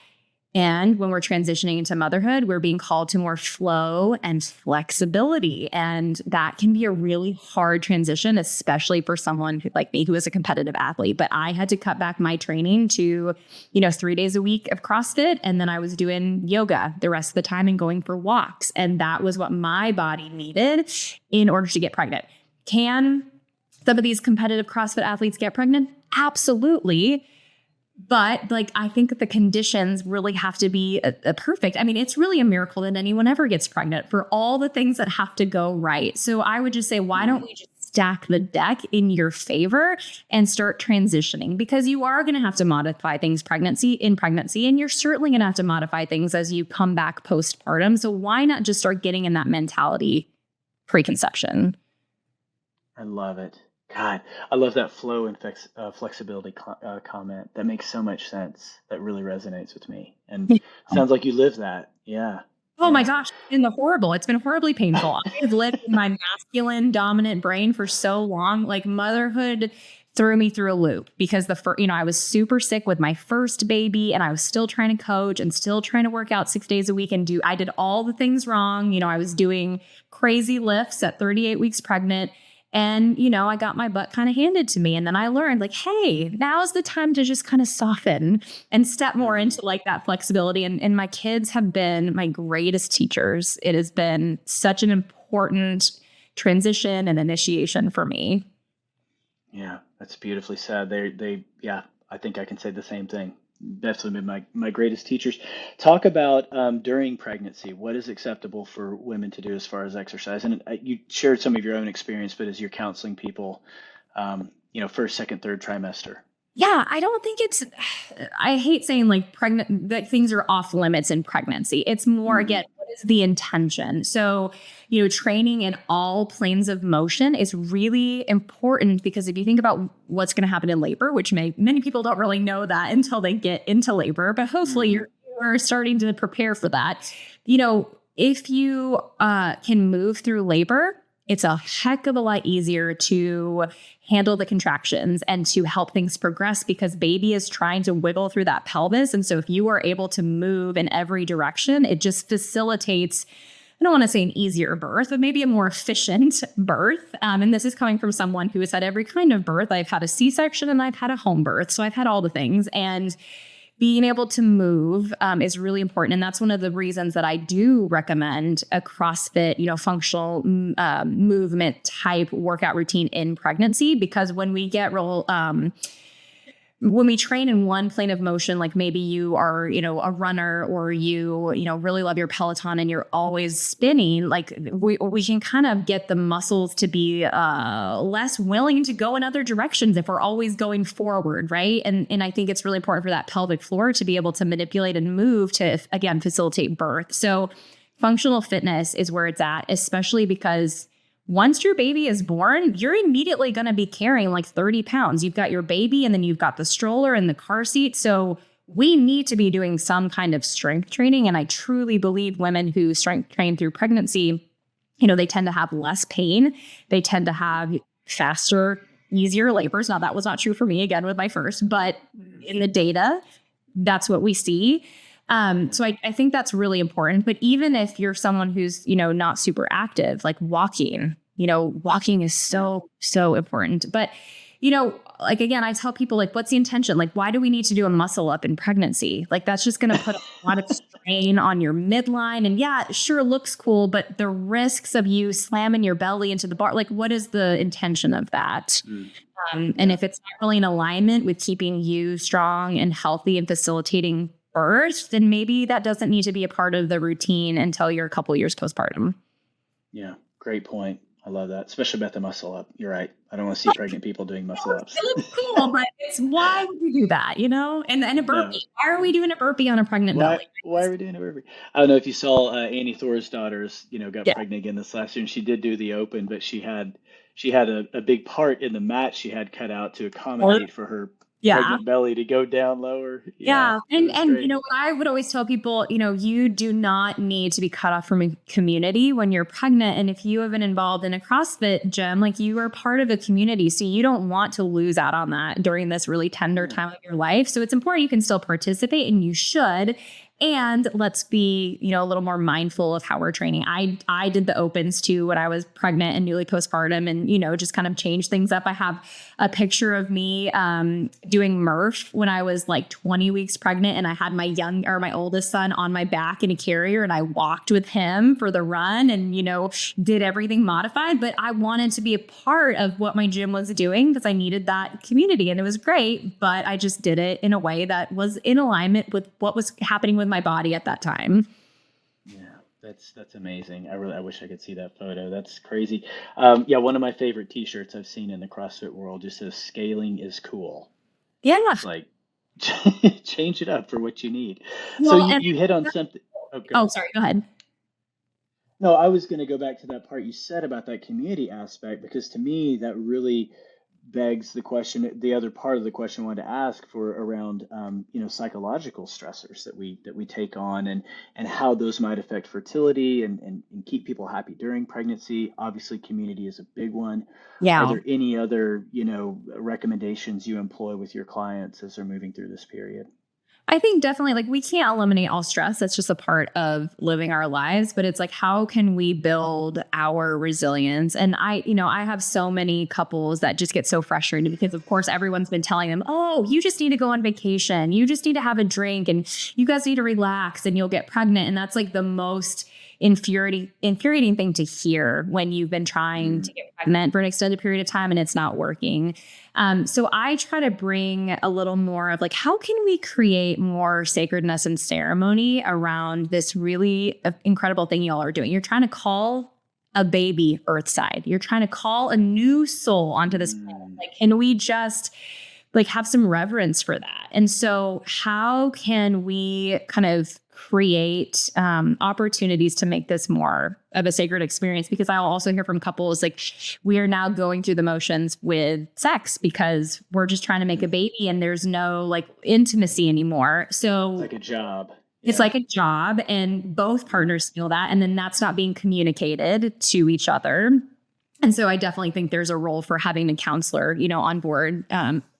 [SPEAKER 3] And when we're transitioning into motherhood, we're being called to more flow and flexibility. And that can be a really hard transition, especially for someone like me, who is a competitive athlete. But I had to cut back my training to, 3 days a week of CrossFit. And then I was doing yoga the rest of the time and going for walks. And that was what my body needed in order to get pregnant. Can some of these competitive CrossFit athletes get pregnant? Absolutely. But I think that the conditions really have to be a perfect. I mean, it's really a miracle that anyone ever gets pregnant, for all the things that have to go right. So I would just say, why don't we just stack the deck in your favor and start transitioning? Because you are going to have to modify things in pregnancy, and you're certainly going to have to modify things as you come back postpartum. So why not just start getting in that mentality preconception?
[SPEAKER 2] I love it. God, I love that flow and flexibility comment. That makes so much sense. That really resonates with me. And sounds like you live that. Yeah.
[SPEAKER 3] Oh my gosh. It's been horribly painful. I've lived in my masculine dominant brain for so long. Like, motherhood threw me through a loop, because I was super sick with my first baby, and I was still trying to coach and still trying to work out 6 days a week and I did all the things wrong. I was doing crazy lifts at 38 weeks pregnant. And, I got my butt kind of handed to me. And then I learned, like, hey, now's the time to just kind of soften and step more into that flexibility. And my kids have been my greatest teachers. It has been such an important transition and initiation for me.
[SPEAKER 2] Yeah, that's beautifully said. Yeah, I think I can say the same thing. Definitely been my greatest teachers. Talk about during pregnancy, what is acceptable for women to do as far as exercise? And you shared some of your own experience, but as you're counseling people, first, second, third trimester.
[SPEAKER 3] Yeah, I don't think I hate saying that things are off limits in pregnancy. It's more, again, what is the intention? So, training in all planes of motion is really important, because if you think about what's going to happen in labor, which many people don't really know that until they get into labor, but hopefully you're starting to prepare for that. If you can move through labor, it's a heck of a lot easier to handle the contractions and to help things progress, because baby is trying to wiggle through that pelvis. And so if you are able to move in every direction, it just facilitates, I don't want to say an easier birth, but maybe a more efficient birth. And this is coming from someone who has had every kind of birth. I've had a C-section and I've had a home birth. So I've had all the things. And being able to move is really important. And that's one of the reasons that I do recommend a CrossFit, functional movement type workout routine in pregnancy, because when we get real when we train in one plane of motion, like maybe you are, a runner, or you really love your Peloton and you're always spinning, like we can kind of get the muscles to be less willing to go in other directions if we're always going forward, right? And I think it's really important for that pelvic floor to be able to manipulate and move to, again, facilitate birth. So functional fitness is where it's at, especially because once your baby is born, you're immediately going to be carrying like 30 pounds. You've got your baby, and then you've got the stroller and the car seat. So we need to be doing some kind of strength training. And I truly believe women who strength train through pregnancy, they tend to have less pain. They tend to have faster, easier labors. Now, that was not true for me, again, with my first, but in the data, that's what we see. So I think that's really important. But even if you're someone who's, not super active, like walking is so, so important. But, like, again, I tell people, like, what's the intention? Like, why do we need to do a muscle up in pregnancy? Like, that's just going to put a lot of strain on your midline. And yeah, it sure looks cool, but the risks of you slamming your belly into the bar, like, what is the intention of that? And if it's not really in alignment with keeping you strong and healthy and facilitating birth, then maybe that doesn't need to be a part of the routine until you're a couple years postpartum.
[SPEAKER 2] Yeah, great point. I love that, especially about the muscle up. You're right. I don't want to see pregnant people doing muscle ups.
[SPEAKER 3] It looks cool, but it's why would we do that, And a burpee. No. Why are we doing a burpee on a pregnant belly?
[SPEAKER 2] Why are we doing a burpee? I don't know if you saw Annie Thor's daughters, got pregnant again this last year, and she did do the open, but she had a big part in the mat she had cut out to accommodate for her pregnant belly to go down lower.
[SPEAKER 3] Yeah. And what I would always tell people, you do not need to be cut off from a community when you're pregnant. And if you have been involved in a CrossFit gym, like, you are part of a community. So you don't want to lose out on that during this really tender time of your life. So it's important you can still participate, and you should. And let's be, a little more mindful of how we're training. I did the opens too when I was pregnant and newly postpartum, and, just kind of change things up. I have a picture of me doing Murph when I was like 20 weeks pregnant, and I had my oldest son on my back in a carrier, and I walked with him for the run and, did everything modified. But I wanted to be a part of what my gym was doing because I needed that community, and it was great. But I just did it in a way that was in alignment with what was happening with my body at that time.
[SPEAKER 2] Yeah, that's amazing. I wish I could see that photo. That's crazy. One of my favorite t-shirts I've seen in the CrossFit world just says "Scaling is cool."
[SPEAKER 3] Yeah,
[SPEAKER 2] it's like change it up for what you need. Well, so you hit on something.
[SPEAKER 3] Sorry, go ahead.
[SPEAKER 2] No, I was going to go back to that part you said about that community aspect, because to me that really begs the question, the other part of the question I wanted to ask for around, psychological stressors that we take on, and how those might affect fertility and keep people happy during pregnancy. Obviously, community is a big one.
[SPEAKER 3] Yeah.
[SPEAKER 2] Are there any other, recommendations you employ with your clients as they're moving through this period?
[SPEAKER 3] I think definitely, like, we can't eliminate all stress. That's just a part of living our lives. But it's like, how can we build our resilience? And I have so many couples that just get so frustrated because, of course, everyone's been telling them, oh, you just need to go on vacation. You just need to have a drink, and you guys need to relax, and you'll get pregnant. And that's like the most infuriating thing to hear when you've been trying to get pregnant for an extended period of time and it's not working. So I try to bring a little more of like, how can we create more sacredness and ceremony around this really incredible thing y'all are doing? You're trying to call a baby Earthside. You're trying to call a new soul onto this planet. Like, can we just have some reverence for that? And so how can we kind of create opportunities to make this more of a sacred experience? Because I'll also hear from couples like, we are now going through the motions with sex because we're just trying to make a baby and there's no intimacy anymore. So
[SPEAKER 2] it's like a job.
[SPEAKER 3] It's like a job, and both partners feel that, and then that's not being communicated to each other. And so I definitely think there's a role for having a counselor, on board.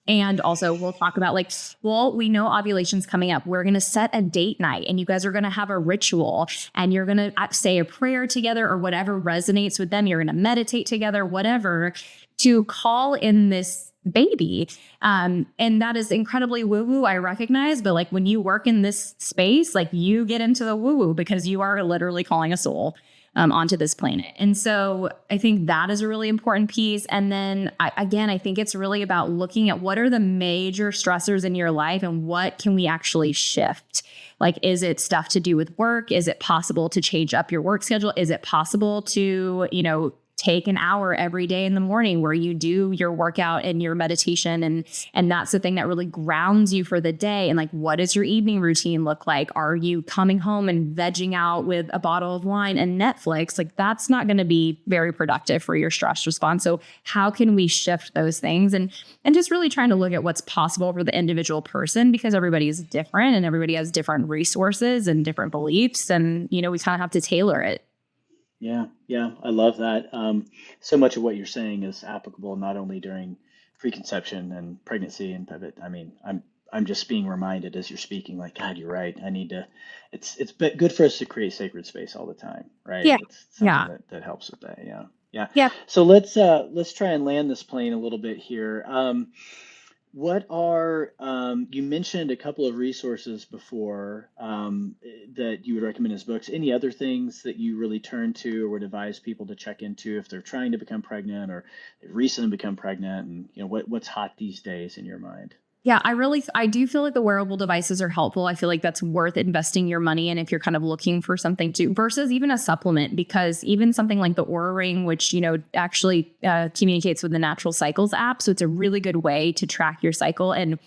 [SPEAKER 3] And also we'll talk about we know ovulation's coming up. We're going to set a date night, and you guys are going to have a ritual, and you're going to say a prayer together or whatever resonates with them. You're going to meditate together, whatever, to call in this baby. And that is incredibly woo-woo, I recognize. But when you work in this space, you get into the woo-woo because you are literally calling a soul. onto this planet. And so I think that is a really important piece. And then I think it's really about looking at what are the major stressors in your life and what can we actually shift? Like, is it stuff to do with work? Is it possible to change up your work schedule? Is it possible to, take an hour every day in the morning where you do your workout and your meditation, and that's the thing that really grounds you for the day? And like, what does your evening routine look like? Are you coming home and vegging out with a bottle of wine and Netflix? Like, that's not going to be very productive for your stress response. So how can we shift those things, and just really trying to look at what's possible for the individual person, because everybody is different and everybody has different resources and different beliefs, and we kind of have to tailor it.
[SPEAKER 2] Yeah, I love that. So much of what you're saying is applicable not only during preconception and pregnancy and pivot. I mean, I'm just being reminded as you're speaking, like, God, you're right. I need to. It's good for us to create sacred space all the time, right?
[SPEAKER 3] Yeah.
[SPEAKER 2] It's something
[SPEAKER 3] Yeah.
[SPEAKER 2] that helps with that. Yeah.
[SPEAKER 3] Yeah.
[SPEAKER 2] So let's try and land this plane a little bit here. What are, you mentioned a couple of resources before that you would recommend as books. Any other things that you really turn to or would advise people to check into if they're trying to become pregnant or they've recently become pregnant, and what's hot these days in your mind?
[SPEAKER 3] Yeah, I do feel like the wearable devices are helpful. I feel like that's worth investing your money in if you're kind of looking for something to, versus even a supplement, because even something like the Oura Ring, which, actually communicates with the Natural Cycles app. So it's a really good way to track your cycle. And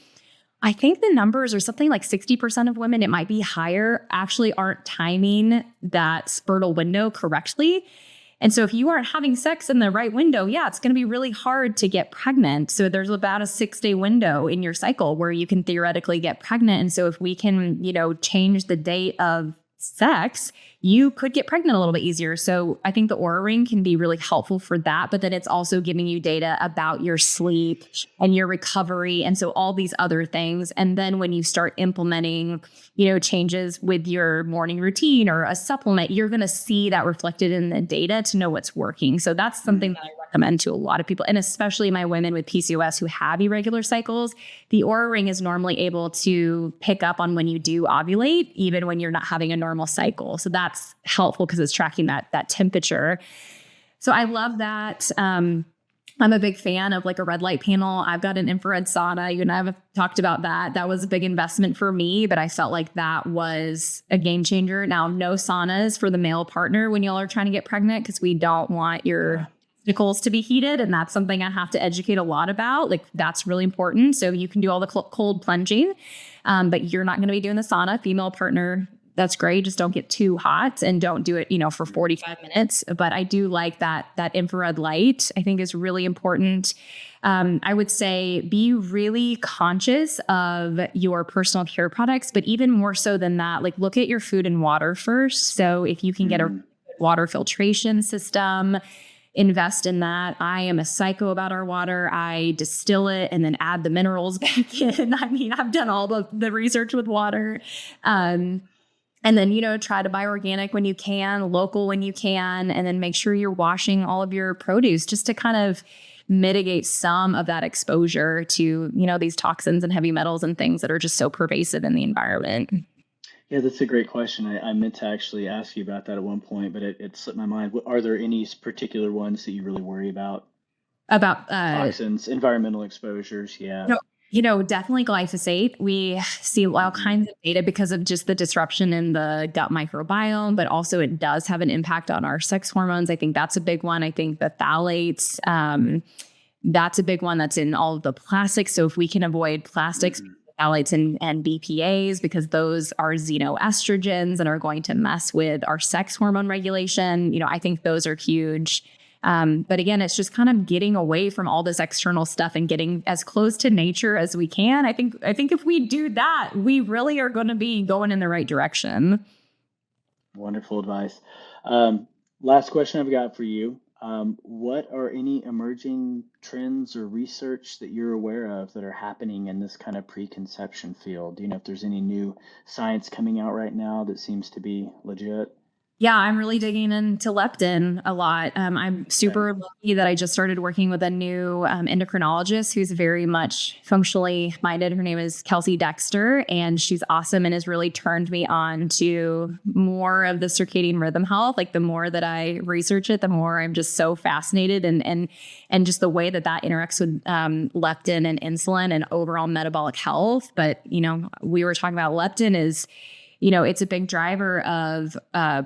[SPEAKER 3] I think the numbers are something like 60% of women, it might be higher, actually aren't timing that spertal window correctly. And so if you aren't having sex in the right window, it's going to be really hard to get pregnant. So there's about a 6-day window in your cycle where you can theoretically get pregnant. And so if we can, change the date of sex, you could get pregnant a little bit easier. So I think the Oura Ring can be really helpful for that. But then it's also giving you data about your sleep and your recovery. And so all these other things. And then when you start implementing, changes with your morning routine or a supplement, you're going to see that reflected in the data to know what's working. So that's something that I recommend to a lot of people, and especially my women with PCOS who have irregular cycles. The Oura Ring is normally able to pick up on when you do ovulate, even when you're not having a normal cycle. So that's helpful because it's tracking that temperature. So I love that. I'm a big fan of like a red light panel. I've got an infrared sauna. You and I have talked about that. That was a big investment for me, but I felt like that was a game changer. Now, no saunas for the male partner when y'all are trying to get pregnant, because we don't want your testicles to be heated. And that's something I have to educate a lot about. Like, that's really important. So you can do all the cold plunging, but you're not going to be doing the sauna. Female partner, that's great. Just don't get too hot and don't do it, for 45 minutes. But I do like that infrared light, I think, is really important. I would say be really conscious of your personal care products, but even more so than that, like, look at your food and water first. So if you can get a water filtration system, invest in that. I am a psycho about our water. I distill it and then add the minerals back in. I mean, I've done all the research with water. And then, try to buy organic when you can, local when you can, and then make sure you're washing all of your produce just to kind of mitigate some of that exposure to, these toxins and heavy metals and things that are just so pervasive in the environment.
[SPEAKER 2] Yeah, that's a great question. I meant to actually ask you about that at one point, but it slipped my mind. Are there any particular ones that you really worry about?
[SPEAKER 3] About
[SPEAKER 2] toxins, environmental exposures? Yeah.
[SPEAKER 3] Definitely glyphosate. We see all kinds of data because of just the disruption in the gut microbiome, but also it does have an impact on our sex hormones. I think that's a big one. I think the phthalates, that's a big one that's in all of the plastics. So if we can avoid plastics, phthalates and BPAs, because those are xenoestrogens and are going to mess with our sex hormone regulation, I think those are huge. But again, it's just kind of getting away from all this external stuff and getting as close to nature as we can. I think if we do that, we really are going to be going in the right direction.
[SPEAKER 2] Wonderful advice. Last question I've got for you. What are any emerging trends or research that you're aware of that are happening in this kind of preconception field? Do you know if there's any new science coming out right now that seems to be legit?
[SPEAKER 3] Yeah, I'm really digging into leptin a lot. I'm super lucky that I just started working with a new endocrinologist who's very much functionally minded. Her name is Kelsey Dexter, and she's awesome and has really turned me on to more of the circadian rhythm health. Like the more that I research it, the more I'm just so fascinated and just the way that interacts with leptin and insulin and overall metabolic health. But, we were talking about leptin is, it's a big driver of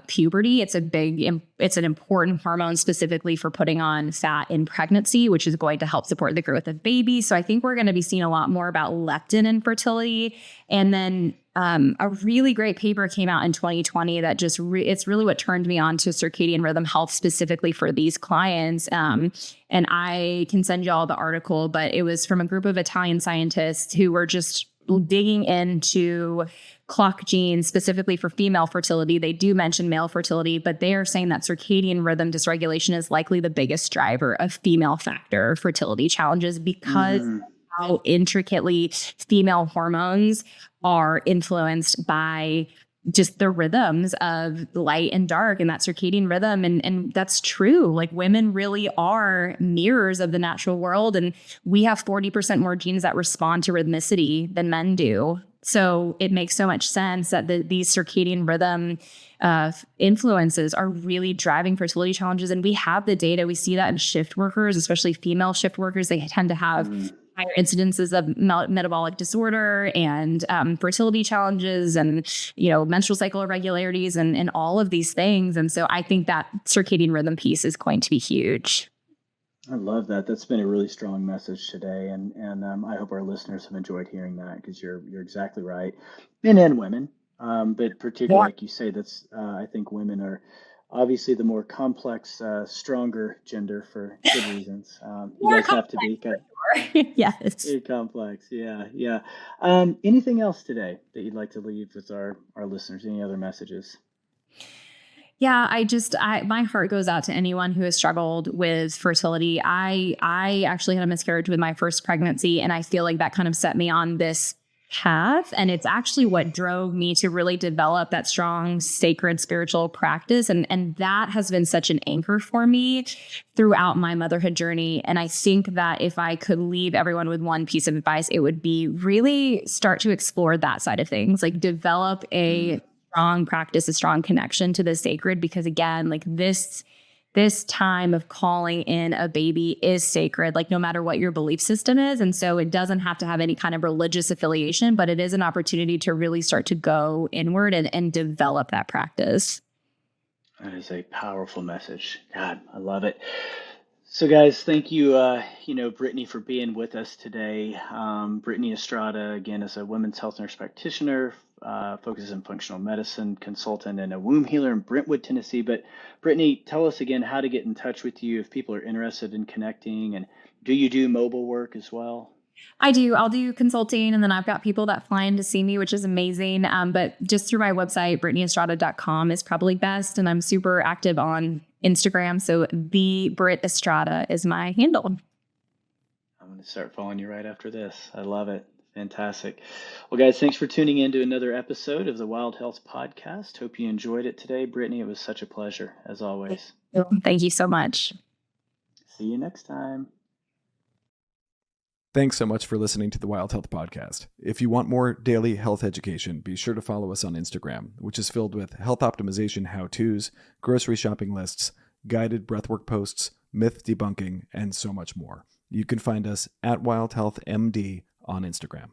[SPEAKER 3] puberty. It's an important hormone specifically for putting on fat in pregnancy, which is going to help support the growth of babies. So I think we're going to be seeing a lot more about leptin in fertility. And then a really great paper came out in 2020 that just it's really what turned me on to circadian rhythm health specifically for these clients. And I can send you all the article, but it was from a group of Italian scientists who were just digging into clock genes specifically for female fertility. They do mention male fertility, but they are saying that circadian rhythm dysregulation is likely the biggest driver of female factor fertility challenges because how intricately female hormones are influenced by just the rhythms of light and dark and that circadian rhythm. And that's true. Like women really are mirrors of the natural world. And we have 40% more genes that respond to rhythmicity than men do. So it makes so much sense that these circadian rhythm influences are really driving fertility challenges. And we have the data. We see that in shift workers, especially female shift workers. They tend to have higher incidences of metabolic disorder and fertility challenges and, menstrual cycle irregularities and all of these things. And so I think that circadian rhythm piece is going to be huge.
[SPEAKER 2] I love that. That's been a really strong message today, and I hope our listeners have enjoyed hearing that because you're exactly right, men and women, but particularly like you say, that's I think women are obviously the more complex, stronger gender for good reasons. You guys have to be
[SPEAKER 3] Yes.
[SPEAKER 2] complex, yeah. Anything else today that you'd like to leave with our listeners? Any other messages?
[SPEAKER 3] Yeah, my heart goes out to anyone who has struggled with fertility. I actually had a miscarriage with my first pregnancy, and I feel like that kind of set me on this path. And it's actually what drove me to really develop that strong, sacred spiritual practice. And that has been such an anchor for me throughout my motherhood journey. And I think that if I could leave everyone with one piece of advice, it would be really start to explore that side of things, like develop a strong practice, a strong connection to the sacred, because again, like this time of calling in a baby is sacred, like no matter what your belief system is. And so it doesn't have to have any kind of religious affiliation, but it is an opportunity to really start to go inward and develop that practice.
[SPEAKER 2] That is a powerful message. God, I love it. So guys, thank you, Brittany, for being with us today. Brittany Estrada, again, is a women's health nurse practitioner, focuses in functional medicine, consultant, and a womb healer in Brentwood, Tennessee. But Brittany, tell us again how to get in touch with you if people are interested in connecting, and do you do mobile work as well?
[SPEAKER 3] I do. I'll do consulting, and then I've got people that fly in to see me, which is amazing. But just through my website, BrittanyEstrada.com is probably best. And I'm super active on Instagram. So the Britt Estrada is my handle.
[SPEAKER 2] I'm going to start following you right after this. I love it. Fantastic. Well, guys, thanks for tuning in to another episode of the Wild Health Podcast. Hope you enjoyed it today. Brittany, it was such a pleasure, as always.
[SPEAKER 3] Thank you so much.
[SPEAKER 2] See you next time.
[SPEAKER 4] Thanks so much for listening to the Wild Health Podcast. If you want more daily health education, be sure to follow us on Instagram, which is filled with health optimization how-tos, grocery shopping lists, guided breathwork posts, myth debunking, and so much more. You can find us at Wild Health MD on Instagram.